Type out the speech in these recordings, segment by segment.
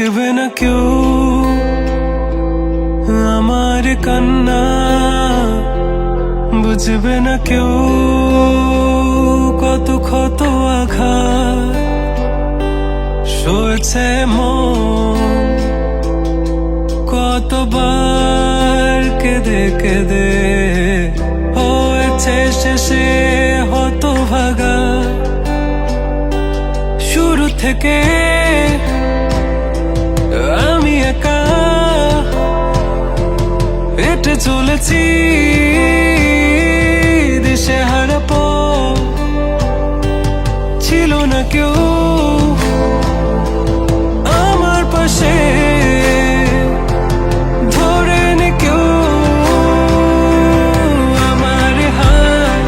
দেখবে না কেউ আমার কান্না, বুঝবে না কেউ কত ক্ষত আঘাত সয়েছে মন, কতবার কেঁদে কেঁদে হয়েছে শেষে হতভাগা। শুরু থেকে আমি একা হেঁটে চলেছি দেশে হারা পথ, ছিল না কেউ আমার পাশে ধরে নে কেউ আমার হাত,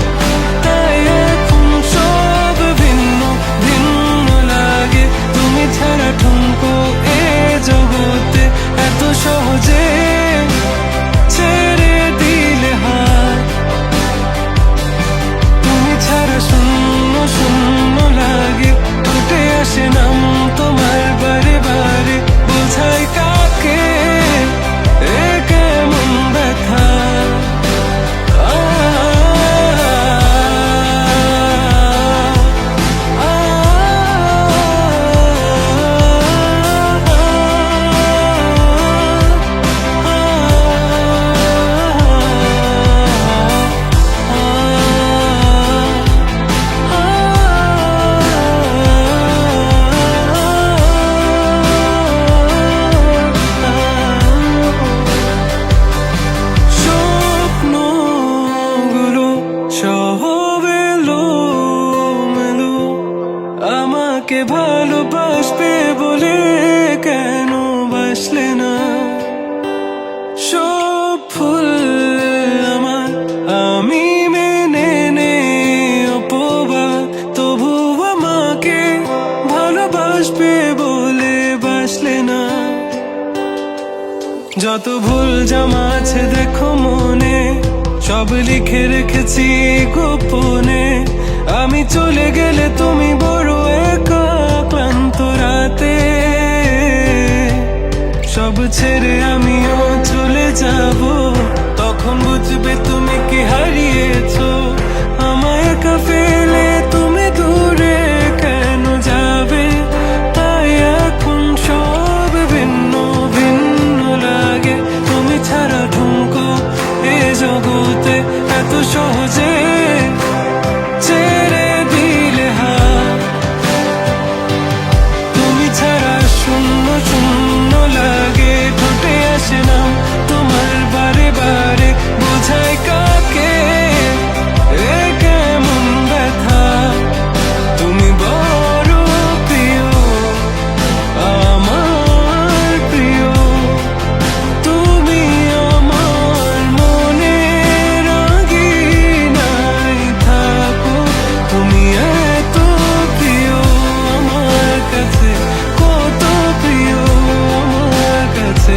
তাই এখন সব ভিন্ন ভিন্ন লাগে। তুমি ছাড়া ঠুনকো এ জগতে এত সহজে ছেড়ে দিলে হাত, তুমি ছাড়া শূন্য শূন্য লাগে। উঠে আসে নাম তোমার বারে বারে, বোঝাই কাকে এ কেমন ব্যথা। আমাকে ভালোবাসবে বলে কেন বাসলে না? সব ফুল আমার আমি মেনে নে অপবাদ, তবু আমাকে ভালোবাসবে বলে বাসলে না। যত ভুল জামা আছে দেখো মনে, সব লিখে রেখেছি গোপনে। আমি চলে গেলে তুমি বড় একা ক্লান্ত রাতে, সব ছেড়ে আমিও চলে যাব, তখন বুঝবে তুমি কি হারিয়েছো। আমায় একা ফেলে তুমি দূরে কেন যাবে, তাই এখন সব ভিন্ন ভিন্ন লাগে। তুমি ছাড়া ঠুনকো এ জগতে এত সহজে ছেড়ে দিলে হাত, তুমি ছাড়া শূন্য শূন্য লাগে। ঠোঁটে আসে নাম তোমার বারে বারে, বোঝাই কাকে এ কেমন ব্যথা। তুমি বড় প্রিয় আমার প্রিয়, তুমি আমার মনে রাঙিনাই থাকো। তুমি এত প্রিয় আমার কাছে, কত প্রিয় আমার কাছে।